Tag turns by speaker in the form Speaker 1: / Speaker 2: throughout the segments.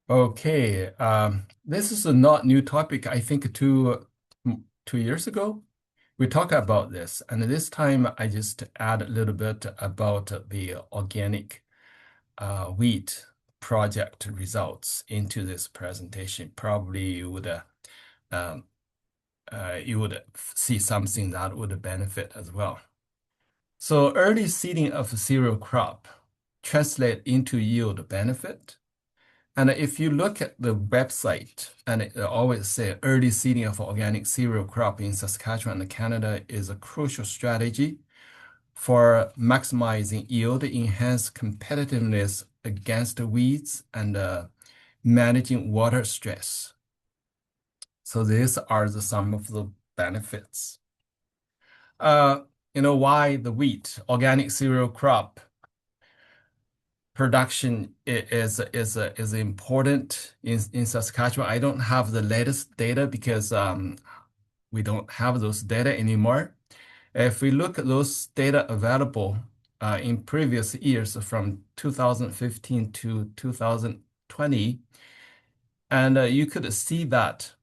Speaker 1: Okay, this is a not new topic. I think 2 years ago we talked about this, and this time I just add a little bit about the organic wheat project results into this presentation. Probably um, you would see something that would benefit as well. So early seeding of a cereal crop translate into yield benefit. And if you look at the website, and it always say early seeding of organic cereal crop in Saskatchewan and Canada is a crucial strategy for maximizing yield, enhance competitiveness against weeds, and managing water stress. So these are some of the benefits. Uh, why the wheat, organic cereal crop production is important in Saskatchewan. I don't have the latest data because we don't have those data anymore. If we look at those data available in previous years from 2015 to 2020, and you could see that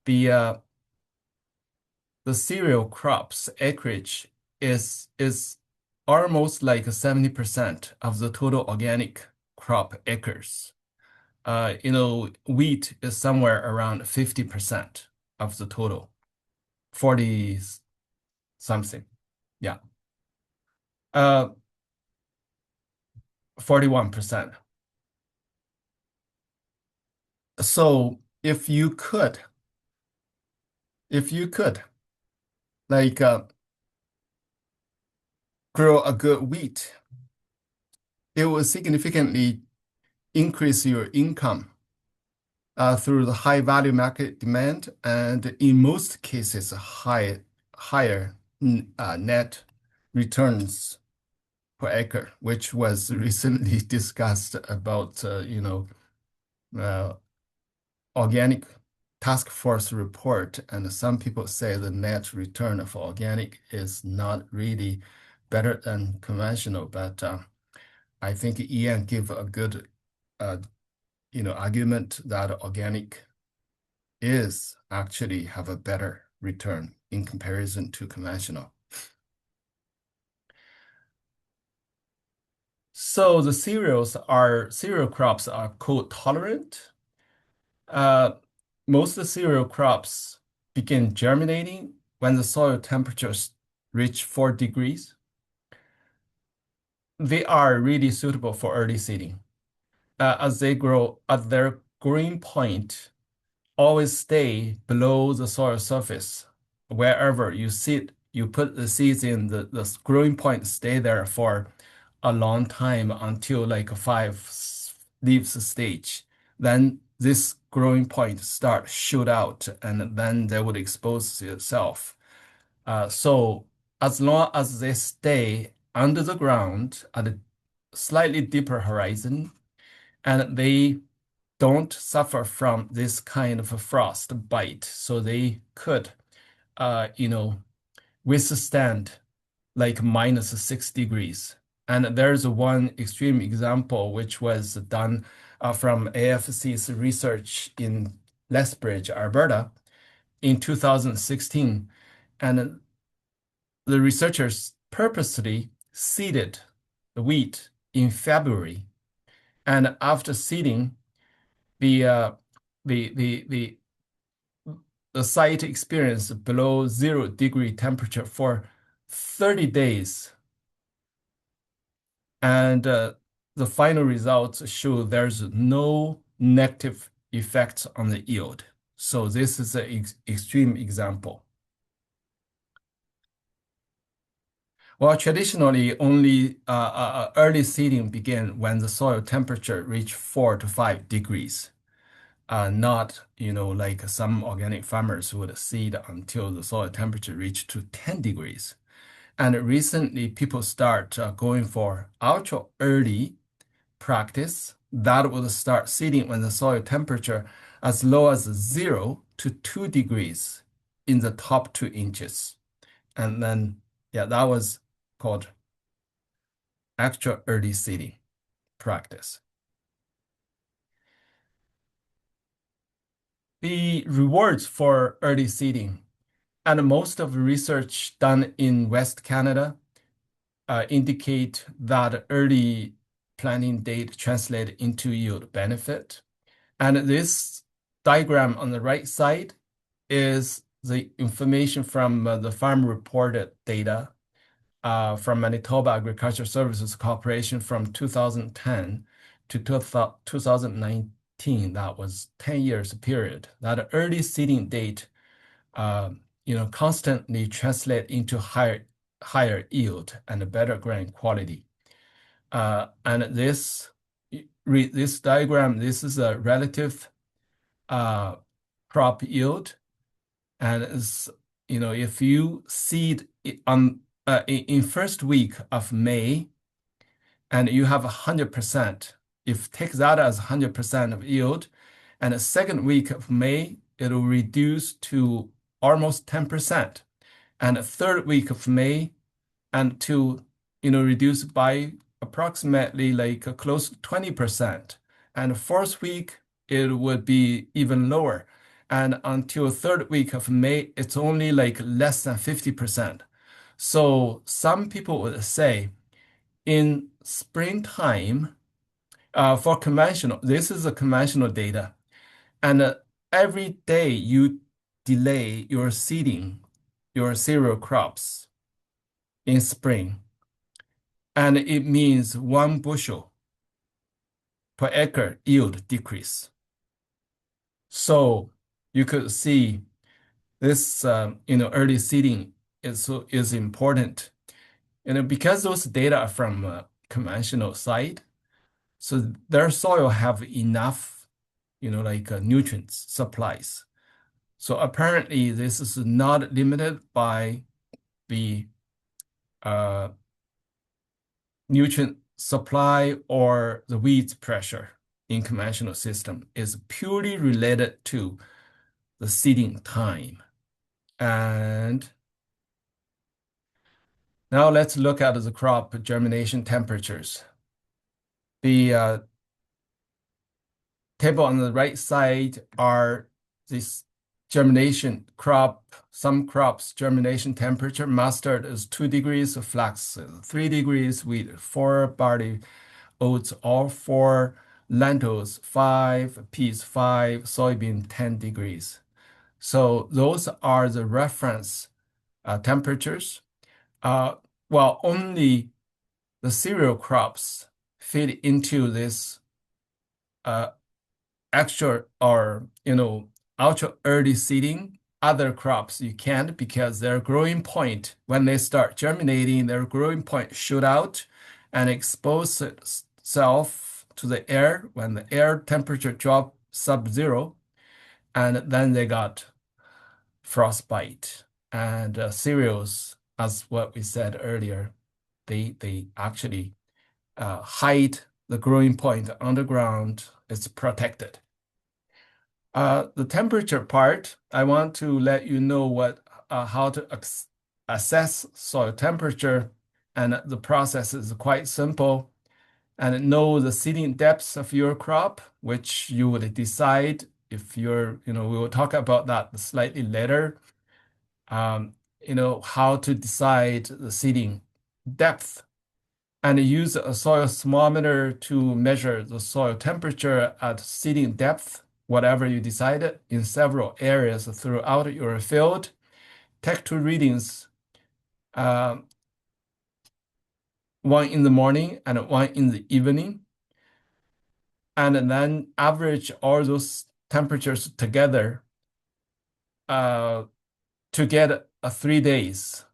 Speaker 1: the uh, the cereal crops acreage is almost like 70% of the total organic crop acres. Wheat is somewhere around 50% of the total, 40 something. Yeah. Uh, 41%. So if you could like grow a good wheat, it will significantly increase your income through the high value market demand and in most cases higher net returns per acre, which was recently discussed about uh, organic task force report, and some people say the net return of organic is not really better than conventional, but I think Ian gave a good uh, argument that organic is actually have a better return in comparison to conventional. So the cereal crops are cold tolerant. Uh, Most of the cereal crops begin germinating when the soil temperatures reach 4 degrees. They are really suitable for early seeding. As they grow at their growing point, always stay below the soil surface. Wherever you seed, you put the seeds in, the growing point stay there for a long time until like leaves stage. Then this growing point start shoot out and then they would expose itself. So as long as they stay under the ground at a slightly deeper horizon and they don't suffer from this kind of a frost bite, so they could, you know, withstand like -6 degrees. And there's one extreme example which was done from AFC's research in Lethbridge, Alberta, in 2016, and the researchers purposely seeded the wheat in February, and after seeding, the uh, the the site experienced below 0 degree temperature for 30 days. And the final results show there's no negative effects on the yield. So this is an extreme example. Well, traditionally, only early seeding begin when the soil temperature reach 4 to 5 degrees. Not, like some organic farmers would seed until the soil temperature reach to 10 degrees. And recently, people start going for ultra early practice that will start seeding when the soil temperature as low as 0 to 2 degrees in the top 2 inches. And then, yeah, that was called extra early seeding practice. The rewards for early seeding, and most of the research done in West Canada indicate that early planting date translate into yield benefit. And this diagram on the right side is the information from the farm reported data from Manitoba Agricultural Services Corporation from 2010 to 2019. That was 10 years period. That early seeding date, constantly translate into higher yield and a better grain quality. And this diagram, this is a relative crop yield, and if you seed on in first week of May, and you have 100%, if take that as 100% of yield, and the second week of May, it will reduce to almost 10%, and the third week of May, and to reduce by approximately like close to 20%, and fourth week it would be even lower, and until third week of May, it's only like less than 50%. So some people would say in springtime, for conventional, this is a conventional data, and every day you delay your seeding, your cereal crops in spring, and it means 1 bushel per acre yield decrease. So you could see this, early seeding is important. Because those data are from conventional side, so their soil have enough, nutrients supplies. So apparently this is not limited by the nutrient supply or the weeds pressure in conventional system. Is purely related to the seeding time. And now let's look at the crop germination temperatures. The table on the right side are this germination crop. Some crops germination temperature: mustard is 2 degrees, flax 3 degrees, wheat 4, barley, oats all 4, lentils 5, peas 5, soybean 10 degrees. So those are the reference temperatures. Well, only the cereal crops fit into this extra or ultra early seeding. Other crops you can't, because their growing point, when they start germinating, their growing point shoot out and expose itself to the air when the air temperature drop sub-zero, and then they got frostbite. And cereals, as what we said earlier, they actually hide the growing point underground. It's protected. The temperature part, I want to let you know how to assess soil temperature, and the process is quite simple. And know the seeding depths of your crop, which you would decide if we will talk about that slightly later. How to decide the seeding depth, and use a soil thermometer to measure the soil temperature at seeding depth, whatever you decided, in several areas throughout your field. Take 2 readings, one in the morning and one in the evening, and then average all those temperatures together to get 3 days.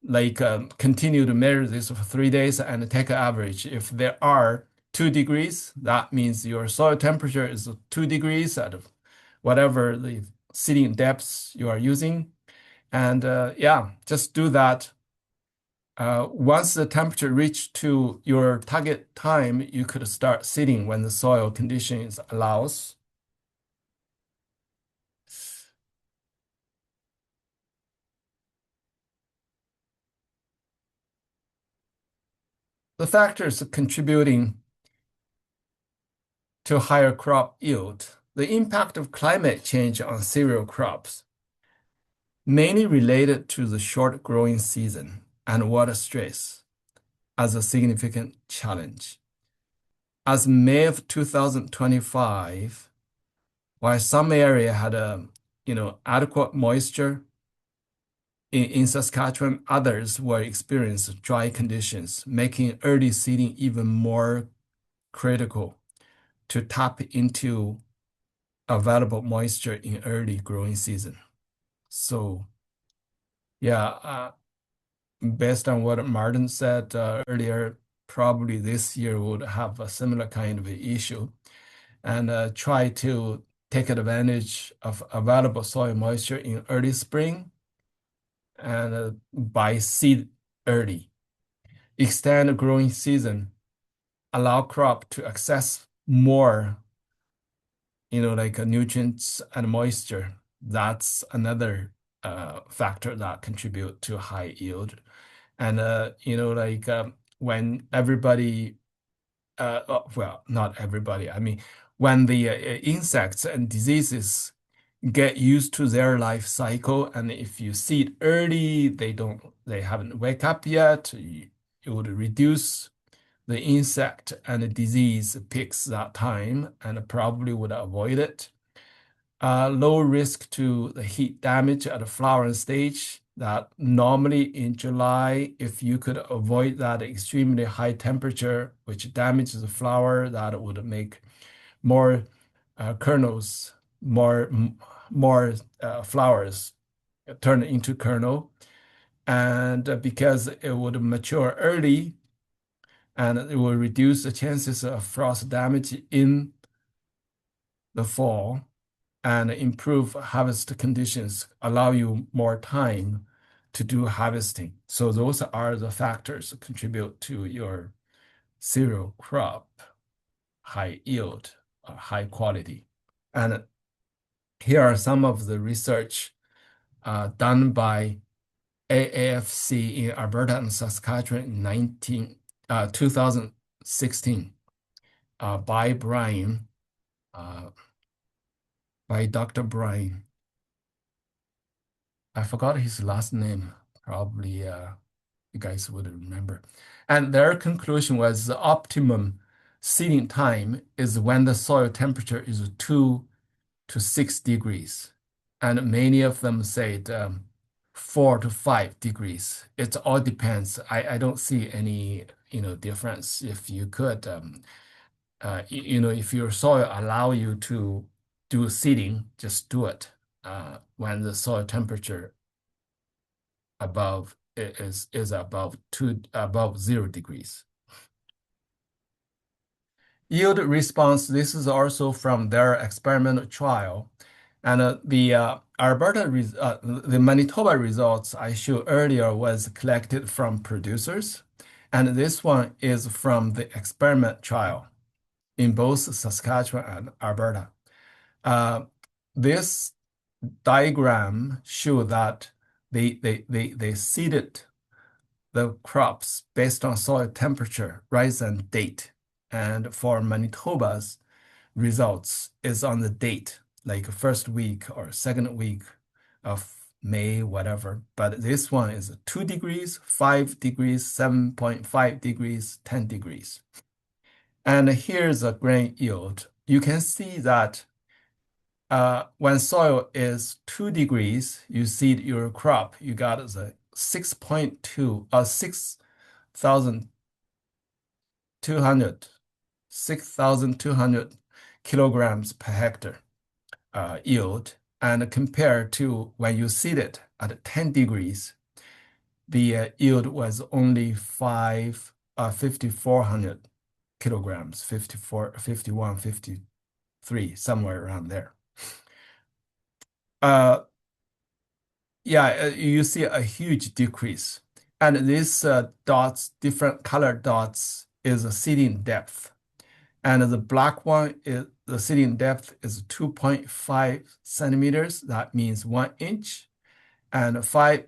Speaker 1: Continue to measure this for 3 days and take an average. If there are 2 degrees, that means your soil temperature is 2 degrees at whatever the seeding depths you are using. And just do that. Once the temperature reach to your target time, you could start seeding when the soil conditions allows. The factors contributing to higher crop yield The impact of climate change on cereal crops, mainly related to the short growing season and water stress as a significant challenge. As May of 2025, while some area had adequate moisture in Saskatchewan, others were experiencing dry conditions, making early seeding even more critical to tap into available moisture in early growing season. So, yeah, based on what Martin said earlier, probably this year would have a similar kind of issue and try to take advantage of available soil moisture in early spring and buy seed early. Extend growing season, allow crop to access more, like nutrients and moisture. That's another factor that contribute to high yield. And when everybody, well, not everybody. I mean, when the insects and diseases get used to their life cycle, and if you seed early, they haven't wake up yet, it would reduce the insect and the disease peaks that time and probably would avoid it. Low risk to the heat damage at the flowering stage that normally in July, if you could avoid that extremely high temperature, which damages the flower, that would make more kernels, more flowers turn into kernel. And because it would mature early, and it will reduce the chances of frost damage in the fall and improve harvest conditions, allow you more time to do harvesting. So those are the factors that contribute to your cereal crop, high yield, high quality. And here are some of the research done by AAFC in Alberta and Saskatchewan in 2016 by Brian, by Dr. Brian. I forgot his last name. Probably you guys would remember. And their conclusion was the optimum seeding time is when the soil temperature is 2 to 6 degrees. And many of them said 4 to 5 degrees. It all depends. I don't see any difference. If you could if your soil allow you to do seeding, just do it when the soil temperature above is above 0 degrees. Yield response, this is also from their experimental trial. And the Manitoba results I showed earlier was collected from producers. And this one is from the experiment trial in both Saskatchewan and Alberta. This diagram show that they seeded the crops based on soil temperature rather than date. And for Manitoba's results is on the date, like first week or second week of May, whatever. But this one is 2 degrees, 5 degrees, 7.5 degrees, 10 degrees. And here's a grain yield. You can see that when soil is 2 degrees, you seed your crop, you got the 6.2 6,200 kilograms per hectare yield. And compared to when you seed it at 10 degrees, the yield was only 5,400 kilograms, 54, 51, 53, somewhere around there. Yeah, you see a huge decrease. And this dots, different color dots, is a seeding depth. And the black one is the seeding depth is 2.5 centimeters. That means 1 inch. And 5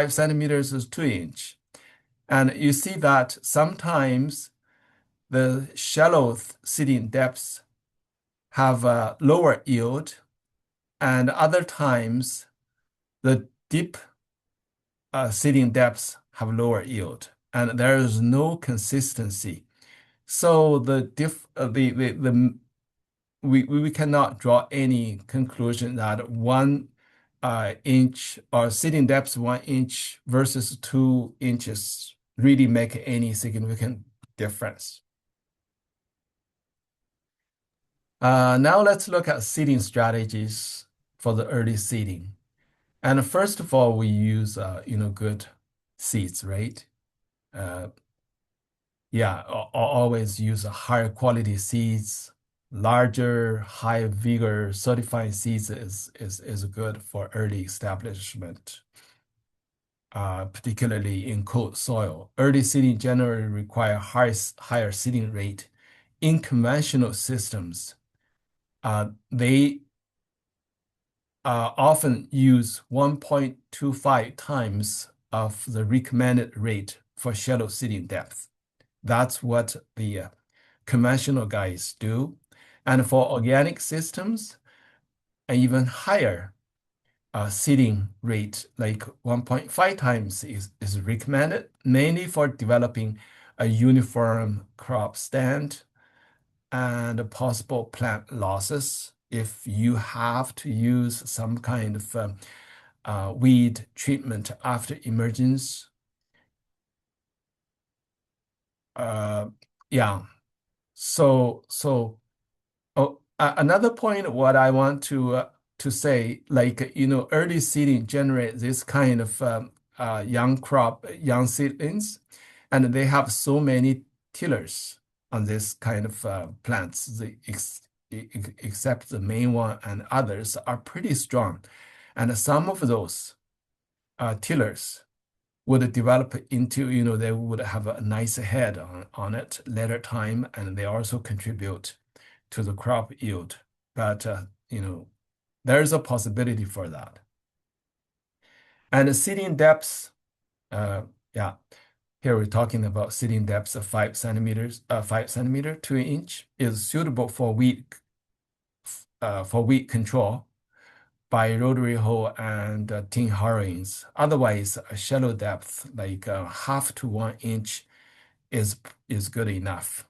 Speaker 1: centimeters is 2 inch. And you see that sometimes the shallow seeding depths have a lower yield, and other times the deep seeding depths have lower yield, and there is no consistency. So we cannot draw any conclusion that 1 inch or seeding depth 1 inch versus 2 inches really make any significant difference. Now let's look at seeding strategies for the early seeding. And first of all, we use good seeds, right? Uh, yeah, always use a higher quality seeds. Larger, high vigor certified seeds is good for early establishment, particularly in cold soil. Early seeding generally require higher seeding rate. In conventional systems, they often use 1.25 times of the recommended rate for shallow seeding depth. That's what the conventional guys do. And for organic systems, an even higher seeding rate, like 1.5 times is recommended, mainly for developing a uniform crop stand and possible plant losses if you have to use some kind of weed treatment after emergence. Yeah. So another point, what I want to say, like early seeding generate this kind of young seedlings, and they have so many tillers on this kind of plants. Except the main one and others are pretty strong, and some of those tillers would develop into, they would have a nice head on it later time, and they also contribute to the crop yield. But, there's a possibility for that. And the seeding depths, yeah, here we're talking about seeding depths of 5 centimeters, 5 centimeter, 2 inch is suitable for weed control by rotary hoe and tin harrowings. Otherwise, a shallow depth like half to 1 inch is good enough.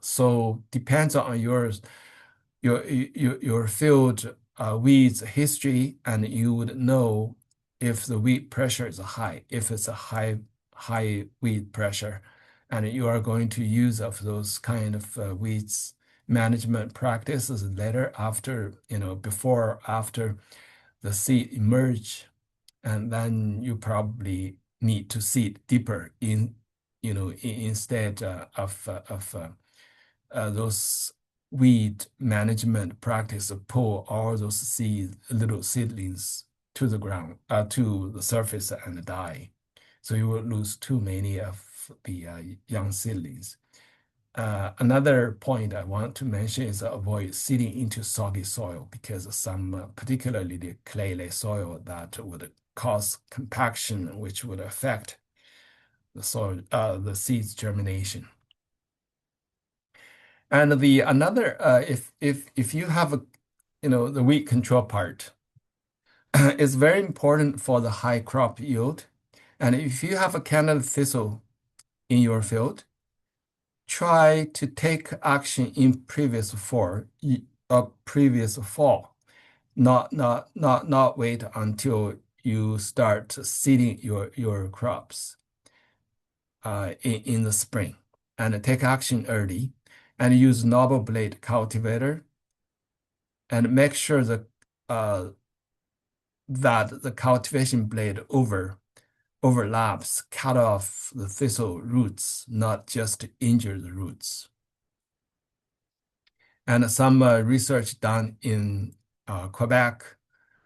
Speaker 1: So depends on your field weeds history, and you would know if the weed pressure is high, if it's a high weed pressure, and you are going to use of those kind of weeds management practices later after, before or after the seed emerge, and then you probably need to seed deeper instead of those weed management practice pull all those little seedlings to the ground, to the surface and die. So you will lose too many of the young seedlings. Another point I want to mention is avoid seeding into soggy soil, because some, particularly the clay soil, that would cause compaction, which would affect the soil, the seeds germination. And if you have the weed control part, it's very important for the high crop yield. And if you have a Canada thistle in your field, try to take action in previous fall, not wait until you start seeding your crops in the spring, and take action early, and use knobbly blade cultivator, and make sure that the cultivation blade overlaps, cut off the thistle roots, not just injure the roots. And some research done in Quebec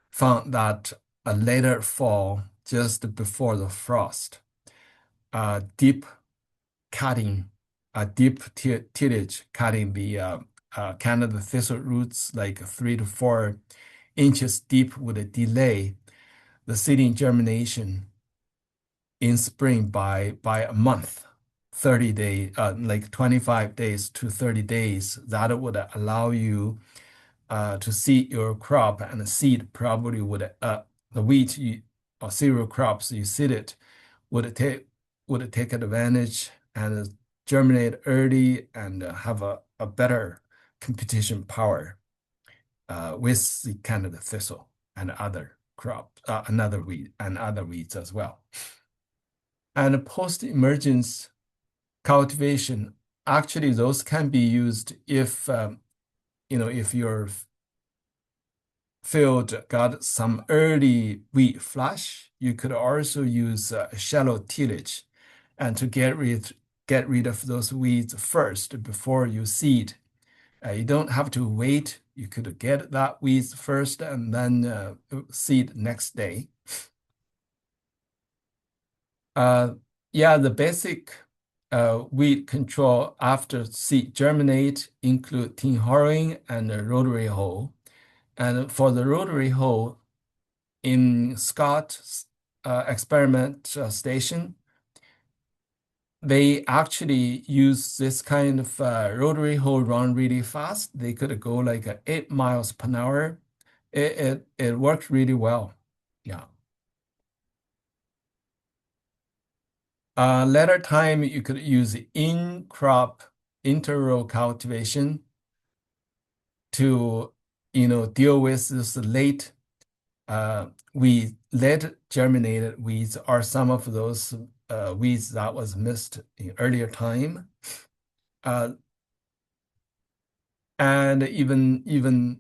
Speaker 1: found that a later fall, just before the frost, deep tillage, cutting the Canada thistle roots like 3 to 4 inches deep, would delay the seeding germination in spring by a month. 30 day, like 25 days to 30 days. That would allow you to seed your crop, and the seed probably would the wheat or cereal crops you seeded would take advantage and germinate early and have a better competition power with the Canada thistle and other crops, other weeds as well. And post-emergence cultivation, actually, those can be used if if your field got some early wheat flush. You could also use shallow tillage, and to get rid of those weeds first before you seed. You don't have to wait. You could get that weeds first and then seed next day. Yeah, the basic weed control after seed germinate include tin harrowing and a rotary hoe. And for the rotary hoe, in Scott's experiment station, they actually use this kind of rotary hoe run really fast. They could go like 8 miles per hour. It worked really well. Yeah. Later time, you could use in-crop inter-row cultivation to deal with this late germinated weeds, or some of those weeds that was missed in earlier time. And even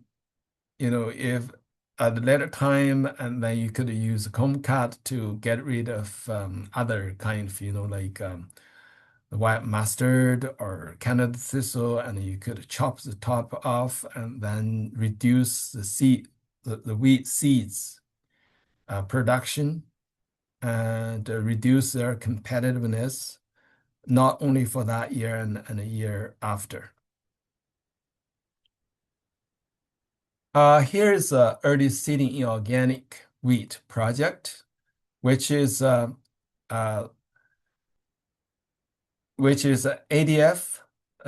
Speaker 1: if at a later time, and then you could use a comb cut to get rid of other kind of, like the white mustard or Canada thistle, and you could chop the top off and then reduce the wheat seeds production, and reduce their competitiveness, not only for that year and a year after. Here's a early seeding in organic wheat project, which is ADF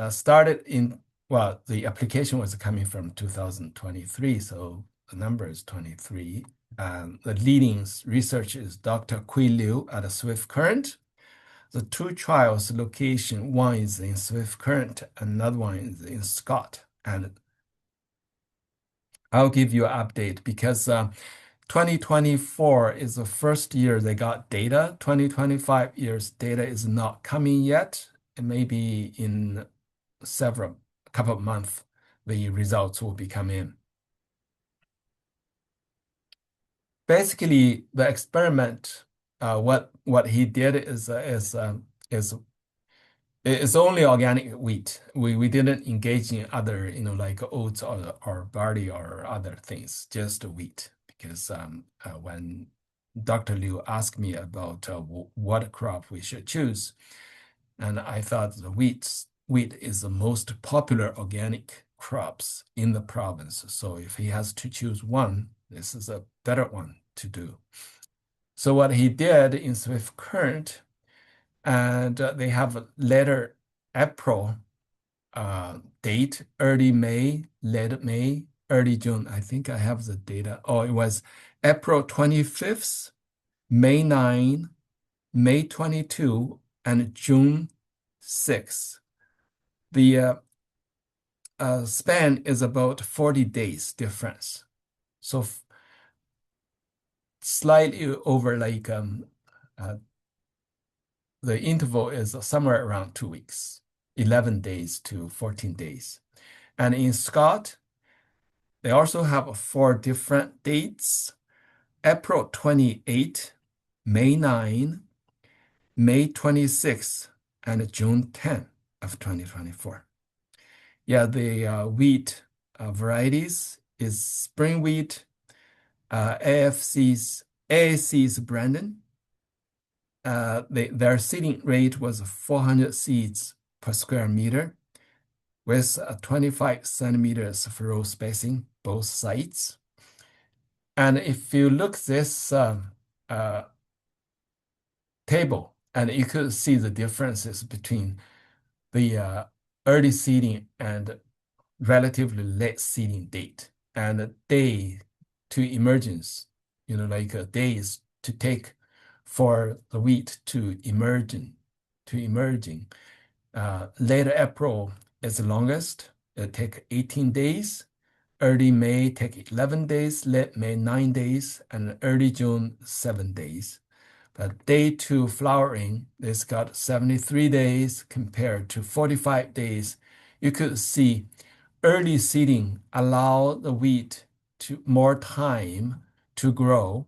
Speaker 1: started in, well, the application was coming from 2023, so the number is 23. The leading researcher is Dr. Kui Liu at Swift Current. The two trials location, one is in Swift Current, another one is in Scott. And I'll give you an update because 2024 is the first year they got data. 2025 years data is not coming yet. It may be in couple of months, the results will be coming in. Basically, the experiment, what he did is it's only organic wheat. We didn't engage in other, like oats or barley or other things, just wheat. Because when Dr. Liu asked me about what crop we should choose, and I thought the wheat is the most popular organic crops in the province. So if he has to choose one, this is a better one to do. So what he did in Swift Current, and they have a later April date, early May, late May, early June. I think I have the data. Oh, it was April 25th, May 9, May 22, and June 6th. The span is about 40 days difference. So slightly over, like the interval is somewhere around 2 weeks, 11 days to 14 days. And in Scott, they also have 4 different dates: April 28, May 9, May 26, and June 10 of 2024. Yeah, the wheat varieties is spring wheat, AAC's Brandon. Their seeding rate was 400 seeds per square meter, with 25 centimeters furrow spacing, both sides. And if you look this table, And you could see the differences between the early seeding and relatively late seeding date and a day to emergence, like days to take for the wheat to emerging. Later April is the longest. It take 18 days. Early May take 11 days, late May 9 days, and early June 7 days. But day two flowering, it's got 73 days compared to 45 days. You could see early seeding allow the wheat to more time to grow,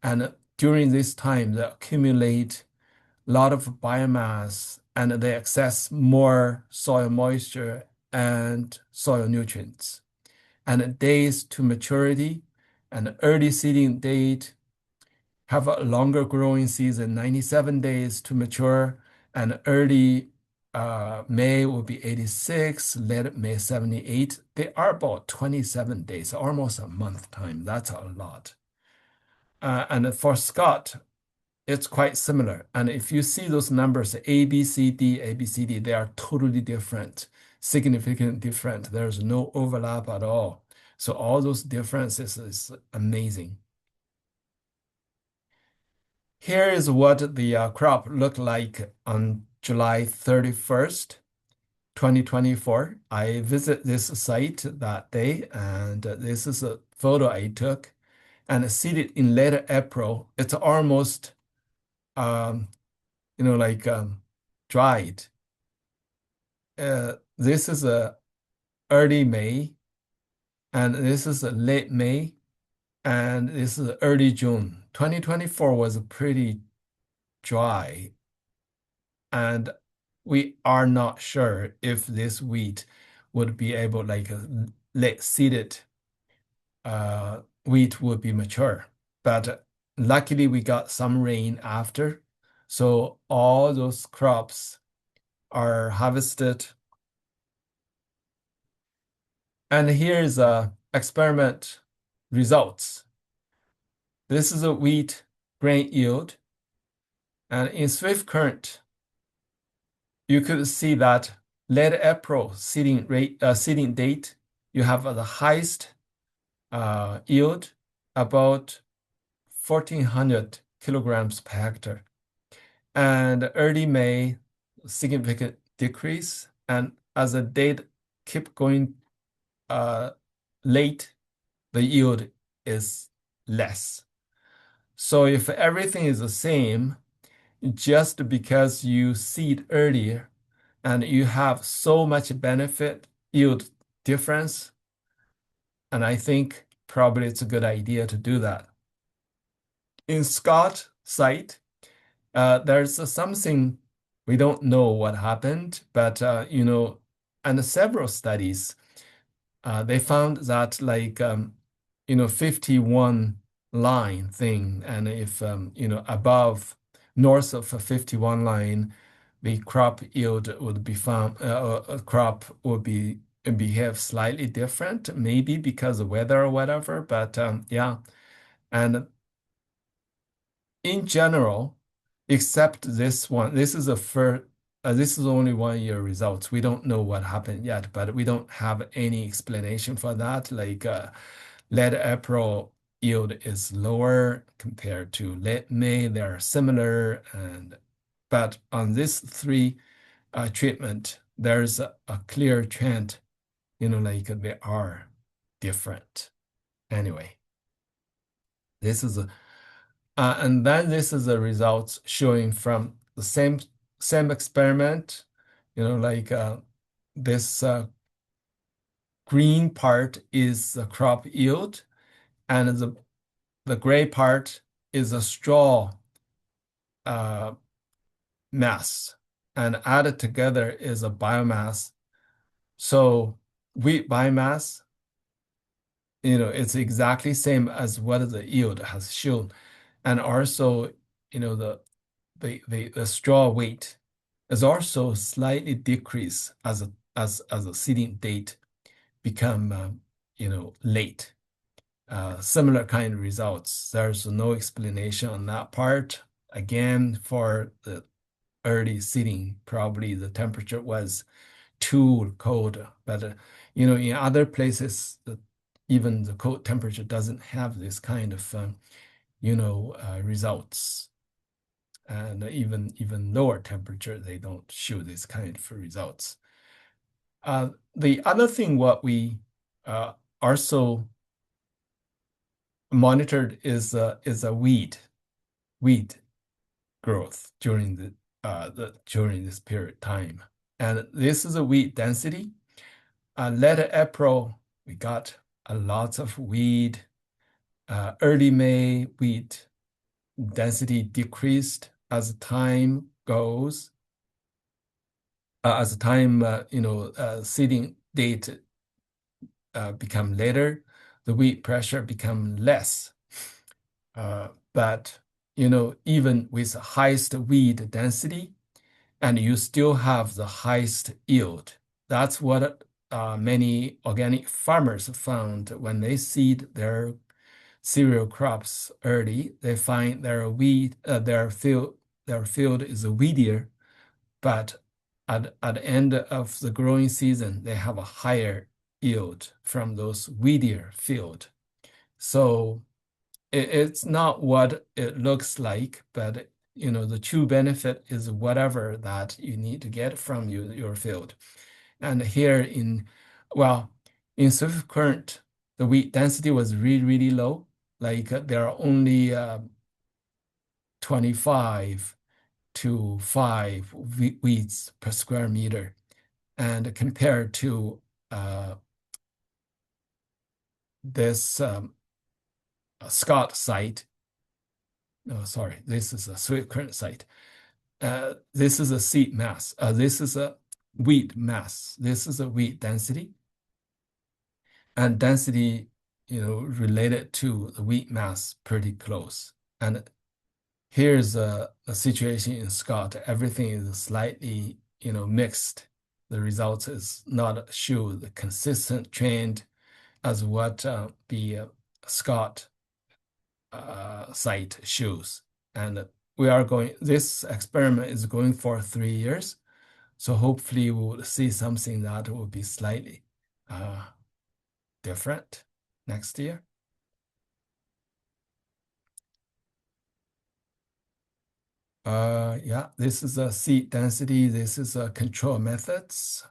Speaker 1: and during this time they accumulate a lot of biomass and they access more soil moisture and soil nutrients. And days to maturity and early seeding date have a longer growing season, 97 days to mature, and early May will be 86, late May 78. They are about 27 days, almost a month time. That's a lot. And for Scott, it's quite similar. And if you see those numbers, A, B, C, D, A, B, C, D, they are totally different, significantly different. There's no overlap at all. So all those differences is amazing. Here is what the crop looked like on July 31st, 2024. I visit this site that day, and this is a photo I took. And seeded in later April, it's almost, um, like dried. This is a early May, and this is a late May, and this is early June. 2024 was pretty dry, and we are not sure if this wheat would be able, like late seeded wheat would be mature. But luckily we got some rain after, so all those crops are harvested. And here's experiment results. This is a wheat grain yield, and in Swift Current, you could see that late April seeding date, you have the highest yield, about 1,400 kilograms per hectare. And early May, significant decrease. And as the date keep going late, the yield is less. So if everything is the same, just because you seed earlier and you have so much benefit yield difference, and I think probably it's a good idea to do that. In Scott site, there's something we don't know what happened, but and several studies, they found that 51 line thing, and if above north of a 51 line, the crop yield would be found, a crop would be behave slightly different, maybe because of weather or whatever. But yeah, and in general, except this one, this is this is only 1 year results. We don't know what happened yet, but we don't have any explanation for that. Like late April yield is lower compared to late May. They are similar, but on this three treatment, there's a clear trend, like they are different. Anyway, this is and then this is the results showing from the same experiment, like this green part is the crop yield, and the gray part is a straw mass, and added together is a biomass. So wheat biomass, it's exactly same as what the yield has shown. And also, the straw weight is also slightly decreased as a seeding date become late. Similar kind of results. There's no explanation on that part. Again, for the early seeding, probably the temperature was too cold. But in other places, even the cold temperature doesn't have this kind of results. And even lower temperature, they don't show this kind of results. The other thing what we also monitored is a weed growth during this period of time. And this is a weed density. Later April, we got a lot of weed. Early May, weed density decreased as time goes. As time, seeding date become later, the weed pressure become less. But even with the highest weed density, and you still have the highest yield. That's what many organic farmers found when they seed their cereal crops early. They find their field is weedier, but at the end of the growing season, they have a higher yield from those weedier field. So it's not what it looks like, but the true benefit is whatever that you need to get from your field. And here in Swift Current, the wheat density was really, really low. Like there are only 25 to 5 weeds per square meter. And compared to this Scott site, no, sorry, this is a Swift Current site. This is a seed mass. This is a wheat mass. This is a wheat density. And density, related to the wheat mass pretty close. And here's a situation in Scott. Everything is slightly, mixed. The results is not show the consistent trend as what the Scott site shows. And this experiment is going for 3 years. So hopefully we will see something that will be slightly different next year. Yeah, this is a seed density. This is a control methods.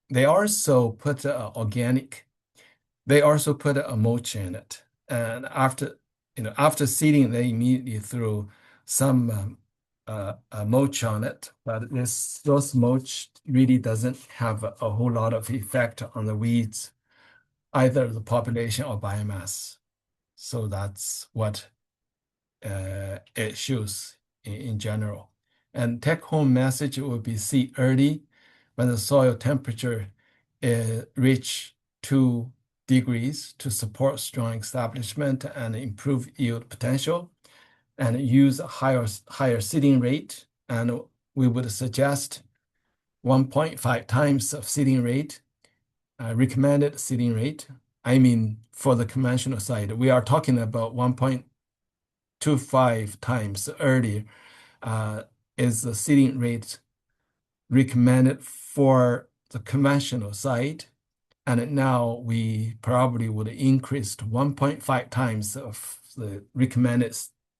Speaker 1: They also put they also put a mulch in it. And after seeding, they immediately threw some mulch on it, but those mulch really doesn't have a whole lot of effect on the weeds, either the population or biomass. So that's what it shows in general. And take-home message will be seed early when the soil temperature reach 2 degrees to support strong establishment and improve yield potential, and use a higher seeding rate. And we would suggest 1.5 times of seeding rate, recommended seeding rate. I mean, for the conventional side, we are talking about 1.25 times earlier is the seeding rate recommended for the conventional side. And now we probably would increase to 1.5 times of the recommended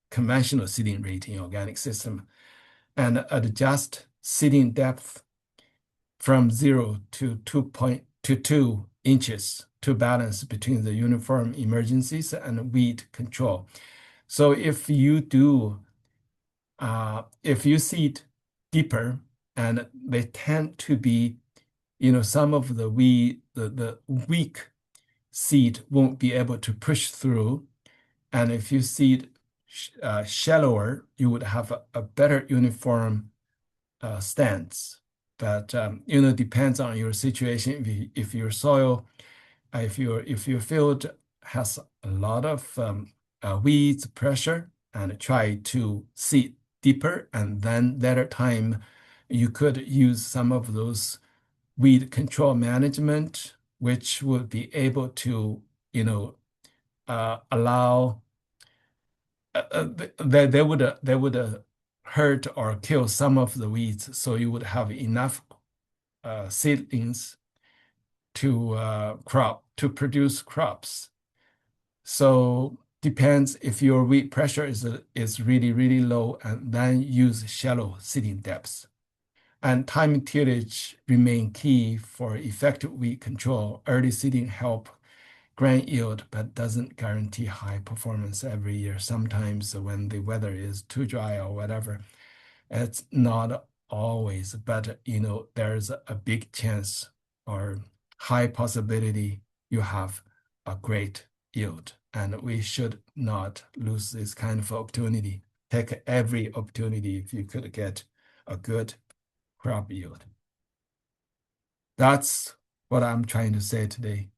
Speaker 1: conventional seeding rate in organic system, and adjust seeding depth from 0 to 2 inches to balance between the uniform emergencies and weed control. So if you seed deeper, and they tend to be, some of the weak seed won't be able to push through. And if you seed shallower, you would have a better uniform stance. But depends on your situation. If your soil, if your field has a lot of weeds pressure, and try to seed deeper, and then later time you could use some of those weed control management, which would be able to allow they would hurt or kill some of the weeds, so you would have enough seedlings to produce crops. So depends if your weed pressure is really, really low, and then use shallow seeding depths. And timing tillage remain key for effective weed control. Early seeding help grain yield, but doesn't guarantee high performance every year. Sometimes when the weather is too dry or whatever, it's not always, but there's a big chance or high possibility you have a great yield. And we should not lose this kind of opportunity. Take every opportunity if you could get a good crop yield. That's what I'm trying to say today.